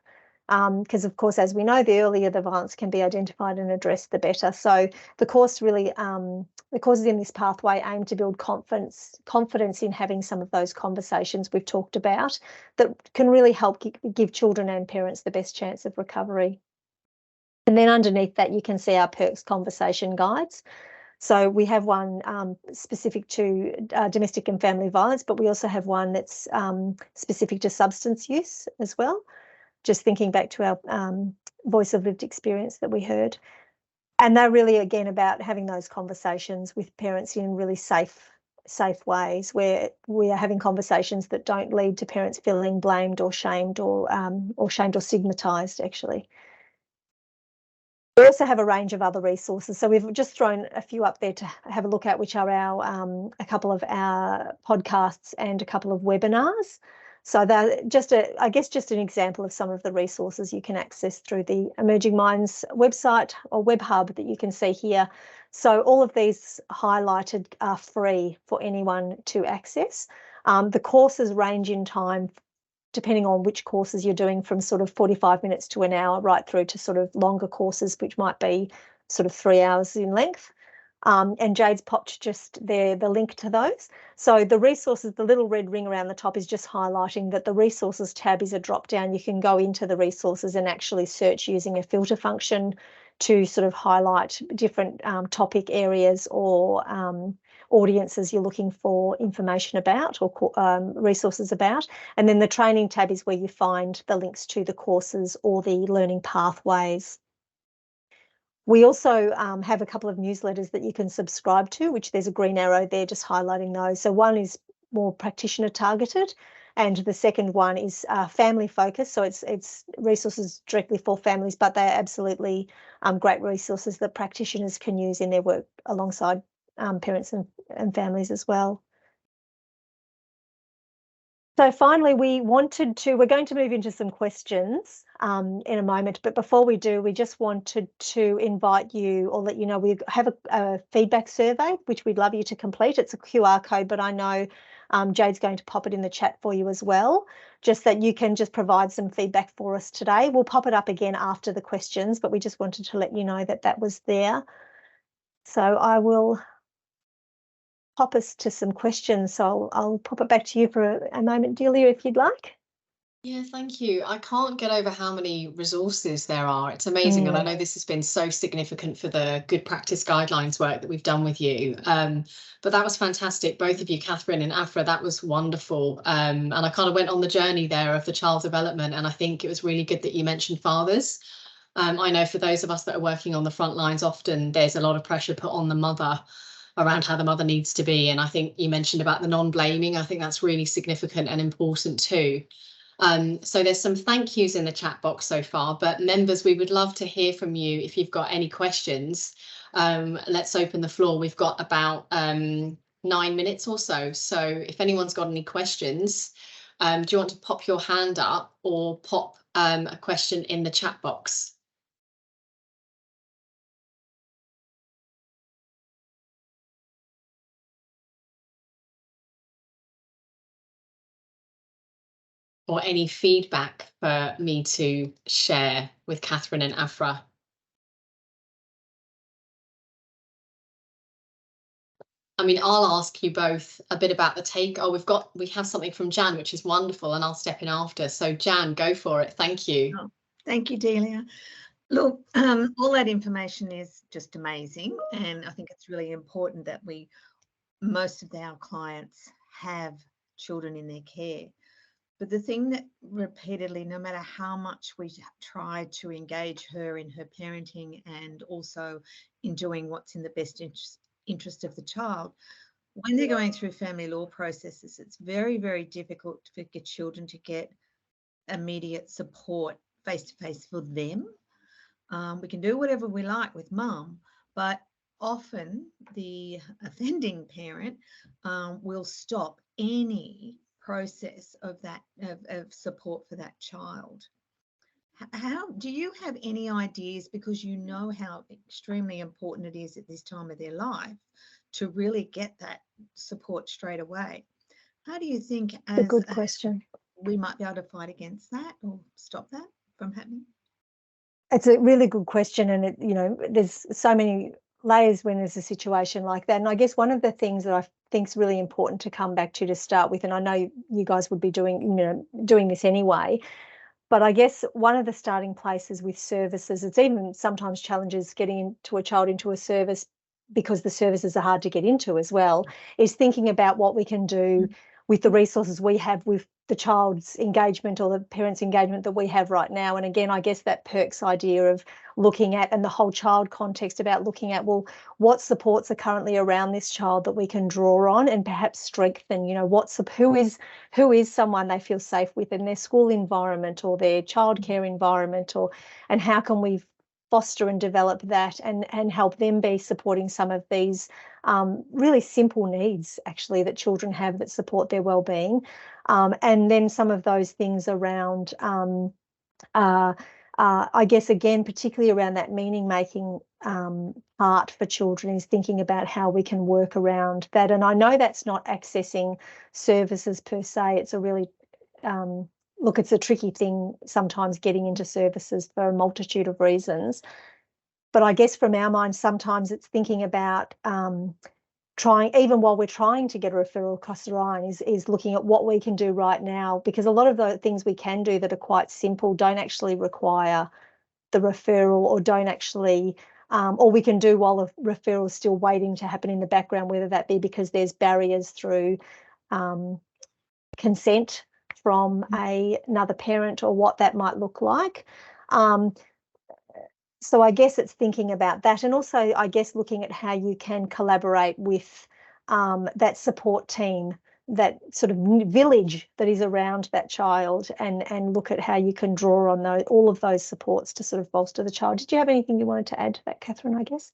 Because, of course, as we know, the earlier the violence can be identified and addressed, the better. So the courses in this pathway aim to build confidence in having some of those conversations we've talked about that can really help give children and parents the best chance of recovery. And then underneath that, you can see our PERCS conversation guides. So we have one specific to domestic and family violence, but we also have one that's specific to substance use as well. Just thinking back to our voice of lived experience that we heard. And they're really, again, about having those conversations with parents in really safe ways, where we are having conversations that don't lead to parents feeling blamed or shamed or stigmatized, actually. We also have a range of other resources. So we've just thrown a few up there to have a look at, which are our a couple of our podcasts and a couple of webinars. So they're just an example of some of the resources you can access through the Emerging Minds website or web hub that you can see here. So all of these highlighted are free for anyone to access. The courses range in time, depending on which courses you're doing, from sort of 45 minutes to an hour right through to sort of longer courses, which might be sort of 3 hours in length. And Jade's popped just there the link to those. So the resources, the little red ring around the top is just highlighting that the resources tab is a drop down. You can go into the resources and actually search using a filter function to sort of highlight different topic areas or audiences you're looking for information about or resources about. And then the training tab is where you find the links to the courses or the learning pathways. We also have a couple of newsletters that you can subscribe to, which there's a green arrow there just highlighting those. So one is more practitioner targeted, and the second one is family focused. So it's resources directly for families, but they're absolutely great resources that practitioners can use in their work alongside parents and families as well. So finally, we're going to move into some questions in a moment, but before we do, we just wanted to invite you or let you know we have a feedback survey, which we'd love you to complete. It's a QR code, but I know Jade's going to pop it in the chat for you as well, just that you can just provide some feedback for us today. We'll pop it up again after the questions, but we just wanted to let you know that that was there. So I will pop us to some questions. So I'll pop it back to you for a moment, Delia, if you'd like. Yeah, thank you. I can't get over how many resources there are. It's amazing. And I know this has been so significant for the good practice guidelines work that we've done with you. But that was fantastic. Both of you, Katharine and Afra, that was wonderful. And I kind of went on the journey there of the child development. And I think it was really good that you mentioned fathers. I know for those of us that are working on the front lines, often there's a lot of pressure put on the mother around how the mother needs to be. And I think you mentioned about the non-blaming. I think that's really significant and important too. So there's some thank yous in the chat box so far, but members, we would love to hear from you if you've got any questions. Let's open the floor. We've got about 9 minutes or so. So if anyone's got any questions, do you want to pop your hand up or pop a question in the chat box? Or any feedback for me to share with Katharine and Afra? I mean, I'll ask you both a bit about the take. Oh, we have something from Jan, which is wonderful, and I'll step in after. So Jan, go for it. Thank you. Oh, thank you, Delia. Look, all that information is just amazing, and I think it's really important that most of our clients have children in their care. But the thing that repeatedly, no matter how much we try to engage her in her parenting and also in doing what's in the best interest of the child, when they're going through family law processes, it's very, very difficult for children to get immediate support face-to-face for them. We can do whatever we like with mum, but often the offending parent will stop any process of that of support for that child. How do you have any ideas, because you know how extremely important it is at this time of their life to really get that support straight away? How do you think as a good question we might be able to fight against that or stop that from happening? It's a really good question, and there's so many layers when there's a situation like that. And I guess one of the things that I think is really important to come back to start with, and I know you guys would be doing this anyway, but I guess one of the starting places with services, it's even sometimes challenges getting a child into a service because the services are hard to get into as well, is thinking about what we can do with the resources we have with the child's engagement or the parents' engagement that we have right now. And again, I guess that PERCS idea of looking at, and the whole child context about looking at, well, what supports are currently around this child that we can draw on and perhaps strengthen, who is someone they feel safe with in their school environment or their childcare environment, and how can we foster and develop that and help them be supporting some of these really simple needs actually that children have that support their well-being. And then some of those things around, I guess, again, particularly around that meaning-making part for children, is thinking about how we can work around that. And I know that's not accessing services per se. It's a really, look, it's a tricky thing sometimes getting into services for a multitude of reasons. But I guess from our mind, sometimes it's thinking about trying, even while we're trying to get a referral across the line, is looking at what we can do right now, because a lot of the things we can do that are quite simple don't actually require the referral, or don't actually, or we can do while the referral is still waiting to happen in the background, whether that be because there's barriers through consent from another parent or what that might look like. So I guess it's thinking about that, and also I guess looking at how you can collaborate with that support team, that sort of village that is around that child, and look at how you can draw on all of those supports to sort of bolster the child. Did you have anything you wanted to add to that, Katharine, I guess?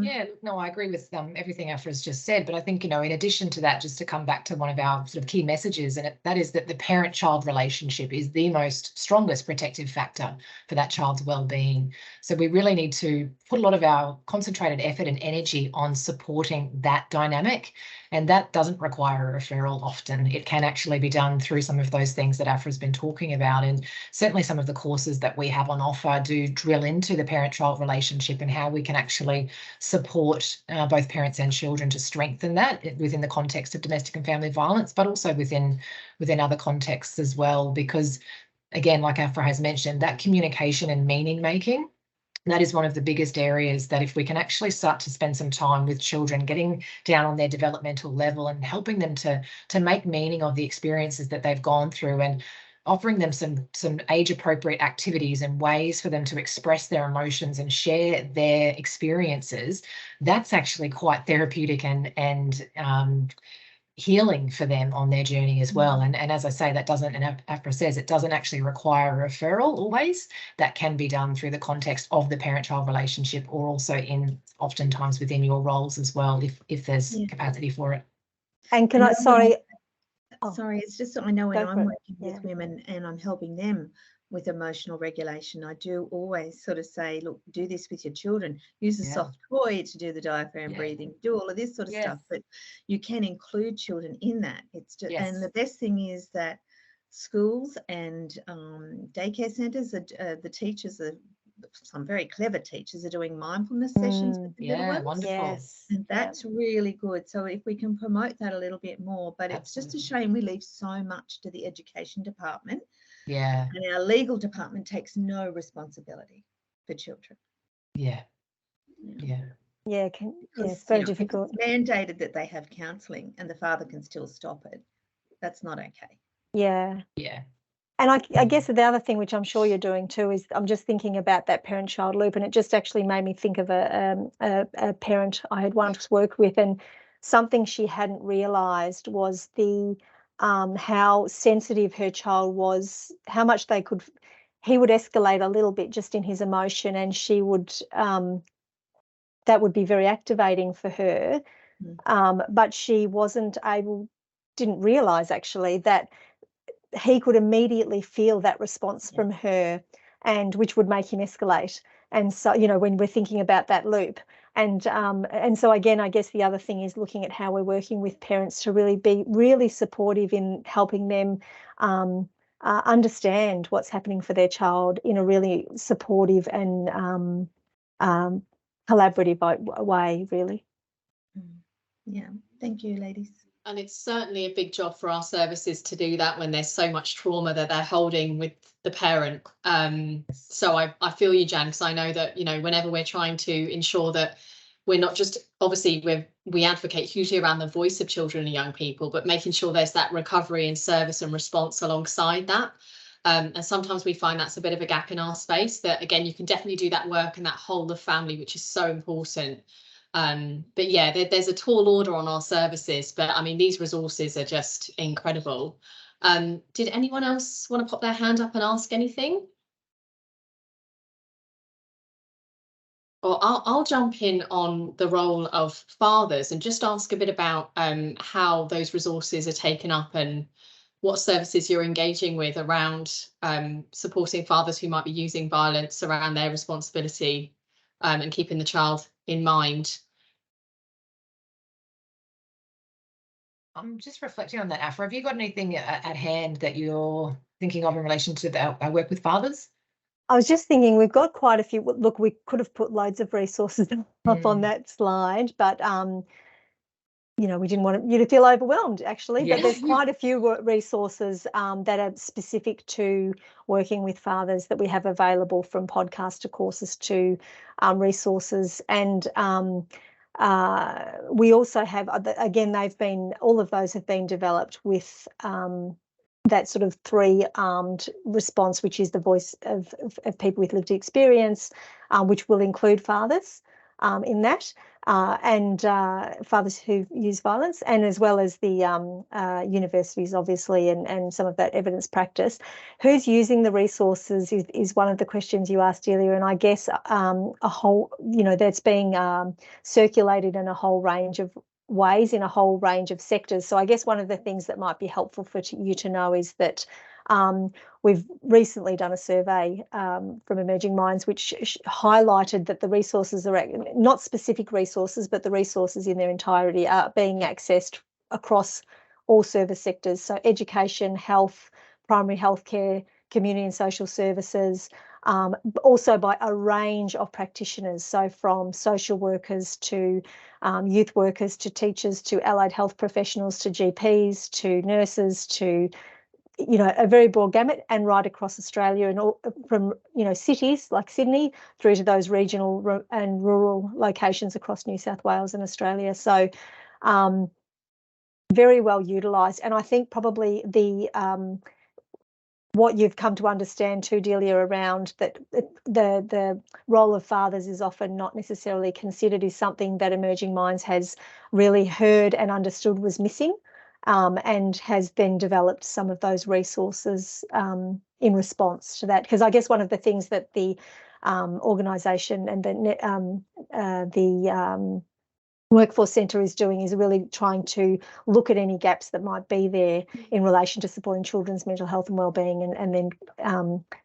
Yeah, no, I agree with everything Afra's just said, but I think, in addition to that, just to come back to one of our sort of key messages, and that is that the parent-child relationship is the most strongest protective factor for that child's well-being. So we really need to put a lot of our concentrated effort and energy on supporting that dynamic. And that doesn't require a referral often. It can actually be done through some of those things that Afra's been talking about. And certainly some of the courses that we have on offer do drill into the parent-child relationship and how we can actually support both parents and children to strengthen that within the context of domestic and family violence, but also within other contexts as well. Because again, like Afra has mentioned, that communication and meaning making, that is one of the biggest areas that if we can actually start to spend some time with children, getting down on their developmental level and helping them to make meaning of the experiences that they've gone through, and offering them some age-appropriate activities and ways for them to express their emotions and share their experiences, that's actually quite therapeutic and healing for them on their journey as well. And as I say, that doesn't, and Afra says, it doesn't actually require a referral always. That can be done through the context of the parent-child relationship, or also oftentimes within your roles as well, if there's capacity for it. And can I, sorry. Sorry, it's just that I know when I'm working with Yeah. women and I'm helping them with emotional regulation, I do always sort of say, look, do this with your children. Use a soft toy to do the diaphragm breathing, do all of this sort of stuff. But you can include children in that. It's just, and the best thing is that schools and daycare centres, the teachers are, some very clever teachers are doing mindfulness sessions with the little ones. Wonderful. Yes. And that's really good. So if we can promote that a little bit more, but it's just a shame we leave so much to the education department. Yeah. And our legal department takes no responsibility for children. Yeah. It's very difficult. It's mandated that they have counselling and the father can still stop it. That's not okay. Yeah. Yeah. And I guess the other thing, which I'm sure you're doing too, is I'm just thinking about that parent-child loop, and it just actually made me think of a parent I had once worked with, and something she hadn't realised was the how sensitive her child was, how much he would escalate a little bit just in his emotion, and she would that would be very activating for her, but she didn't realise actually that he could immediately feel that response from her, and which would make him escalate. And so, when we're thinking about that loop, and so again, I guess the other thing is looking at how we're working with parents to really be really supportive in helping them understand what's happening for their child in a really supportive and collaborative way, really. Yeah, thank you, ladies. And it's certainly a big job for our services to do that when there's so much trauma that they're holding with the parent. So I feel you, Jan, because I know that, whenever we're trying to ensure that we're not just, obviously we advocate hugely around the voice of children and young people, but making sure there's that recovery and service and response alongside that. And sometimes we find that's a bit of a gap in our space, that again, you can definitely do that work and that whole of family, which is so important. But yeah, there's a tall order on our services, but I mean, these resources are just incredible. Did anyone else want to pop their hand up and ask anything? Or I'll jump in on the role of fathers and just ask a bit about how those resources are taken up and what services you're engaging with around supporting fathers who might be using violence, around their responsibility and keeping the child in mind. I'm just reflecting on that, Afra. Have you got anything at hand that you're thinking of in relation to our work with fathers? I was just thinking we've got quite a few. Look, we could have put loads of resources up on that slide, but we didn't want you to feel overwhelmed, actually. But there's quite a few resources that are specific to working with fathers that we have available, from podcast to courses to resources. And we also have, again, all of those have been developed with that sort of three-armed response, which is the voice of people with lived experience, which will include fathers in that, and fathers who use violence, and as well as the universities, obviously, and some of that evidence practice. Who's using the resources is one of the questions you asked earlier, and I guess a whole, that's being circulated in a whole range of ways, in a whole range of sectors. So I guess one of the things that might be helpful for you to know is that We've recently done a survey from Emerging Minds, which highlighted that the resources are not specific resources, but the resources in their entirety are being accessed across all service sectors. So education, health, primary health care, community and social services, also by a range of practitioners. So from social workers to youth workers to teachers to allied health professionals to GPs to nurses to, you know, a very broad gamut, and right across Australia, and all from, you know, cities like Sydney through to those regional and rural locations across New South Wales and Australia. So very well utilised. And I think probably the what you've come to understand too, Delia, around that the role of fathers is often not necessarily considered, is something that Emerging Minds has really heard and understood was missing, and has then developed some of those resources in response to that. Because I guess one of the things that the organisation and the Workforce Centre is doing is really trying to look at any gaps that might be there in relation to supporting children's mental health and wellbeing, and then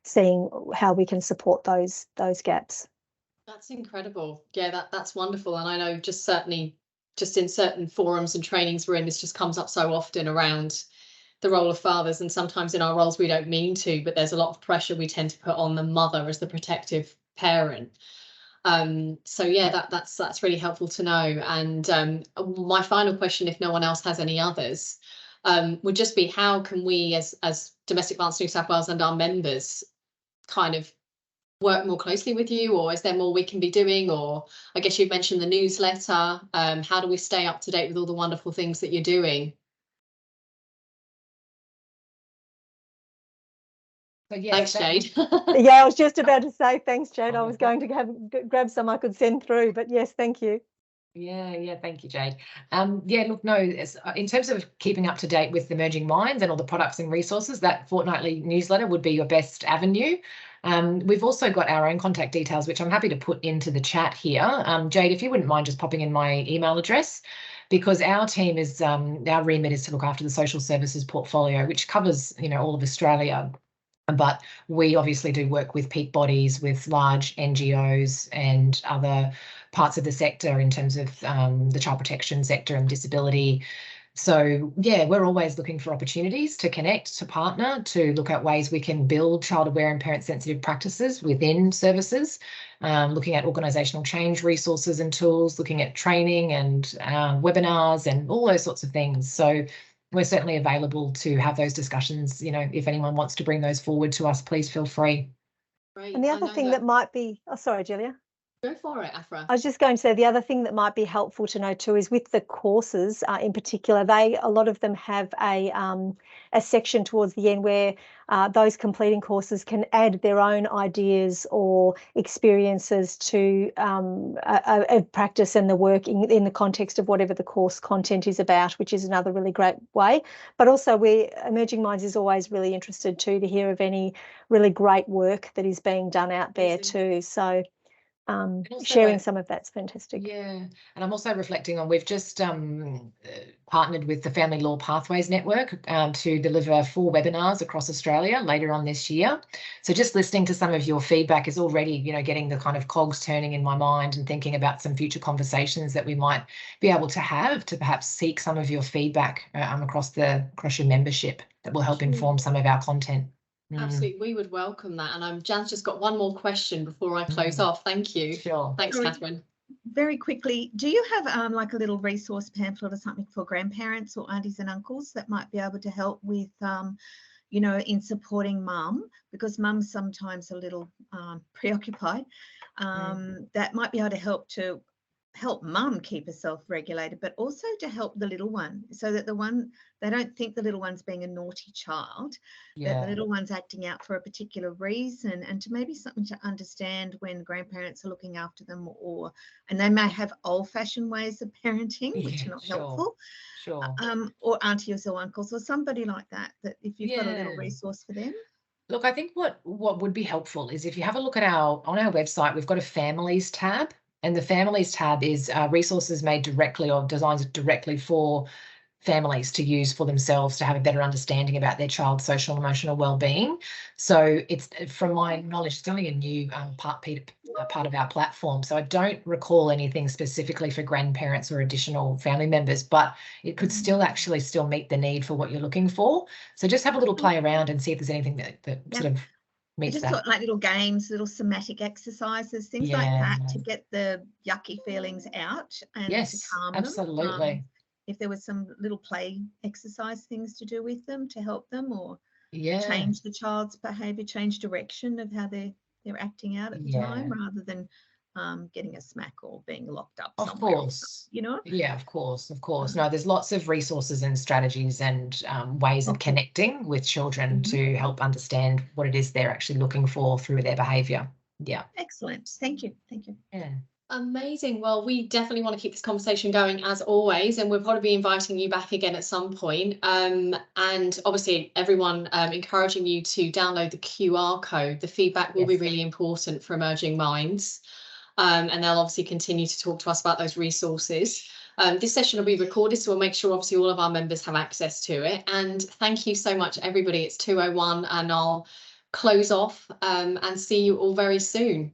seeing how we can support those gaps. That's incredible. Yeah, that's wonderful. And I know just in certain forums and trainings we're in, this just comes up so often around the role of fathers, and sometimes in our roles we don't mean to, but there's a lot of pressure we tend to put on the mother as the protective parent. So yeah, that's really helpful to know. And my final question, if no one else has any others, would just be, how can we as Domestic Violence New South Wales and our members kind of work more closely with you, or is there more we can be doing? Or I guess you've mentioned the newsletter. How do we stay up to date with all the wonderful things that you're doing? So yes, thanks, Jade. Yeah, I was just about to say thanks, Jade. I was going to grab some I could send through, but yes, thank you. Yeah, thank you, Jade. Yeah, look, no, in terms of keeping up to date with Emerging Minds and all the products and resources, that fortnightly newsletter would be your best avenue. We've also got our own contact details, which I'm happy to put into the chat here. Jade, if you wouldn't mind just popping in my email address, because our team is, our remit is to look after the social services portfolio, which covers, you know, all of Australia. But we obviously do work with peak bodies, with large NGOs and other parts of the sector in terms of the child protection sector and disability. So yeah, we're always looking for opportunities to connect, to partner, to look at ways we can build child aware and parent sensitive practices within services, looking at organisational change resources and tools, looking at training and webinars and all those sorts of things. So we're certainly available to have those discussions. You know, if anyone wants to bring those forward to us, please feel free. Great. And the other thing that might be, oh, sorry, Julia. Go for it, Afra. I was just going to say the other thing that might be helpful to know too is with the courses in particular, a lot of them have a section towards the end where those completing courses can add their own ideas or experiences to a practice and the work in the context of whatever the course content is about, which is another really great way. But also Emerging Minds is always really interested too to hear of any really great work that is being done out there too. So sharing some of that's fantastic. Yeah, and I'm also reflecting on, we've just partnered with the Family Law Pathways Network to deliver 4 webinars across Australia later on this year. So just listening to some of your feedback is already, you know, getting the kind of cogs turning in my mind and thinking about some future conversations that we might be able to have to perhaps seek some of your feedback across your membership that will help inform some of our content. Absolutely, we would welcome that. And Jan's just got one more question before I close off. Thank you. Sure. Thanks, Katharine. Very quickly, do you have like a little resource pamphlet or something for grandparents or aunties and uncles that might be able to help with, you know, in supporting mum, because mum's sometimes a little preoccupied. That might be able to help mum keep herself regulated, but also to help the little one, so that they don't think the little one's being a naughty child, that the little one's acting out for a particular reason, and to maybe something to understand when grandparents are looking after them, and they may have old-fashioned ways of parenting which are not helpful. Sure. Or aunties or uncles or somebody like that if you've got a little resource for them. Look, I think what would be helpful is if you have a look at on our website, we've got a families tab. And the families tab is resources made directly or designed directly for families to use for themselves to have a better understanding about their child's social and emotional well-being. So it's, from my knowledge, it's only a new part of our platform. So I don't recall anything specifically for grandparents or additional family members, but it could still meet the need for what you're looking for. So just have a little play around and see if there's anything that sort of meets just that. got like little games, little somatic exercises, things like that to get the yucky feelings out and to calm absolutely. them. If there was some little play exercise things to do with them to help them, or change the child's behaviour, change direction of how they're acting out at the time, rather than getting a smack or being locked up somewhere. Of course. You know? Yeah, of course. No, there's lots of resources and strategies and ways of connecting with children to help understand what it is they're actually looking for through their behaviour. Yeah. Excellent. Thank you. Yeah. Amazing. Well, we definitely want to keep this conversation going as always, and we'll probably be inviting you back again at some point. And obviously, everyone, encouraging you to download the QR code. The feedback will be really important for Emerging Minds, and they'll obviously continue to talk to us about those resources. This session will be recorded, so we'll make sure obviously all of our members have access to it. And thank you so much, everybody. It's 2:01, and I'll close off and see you all very soon.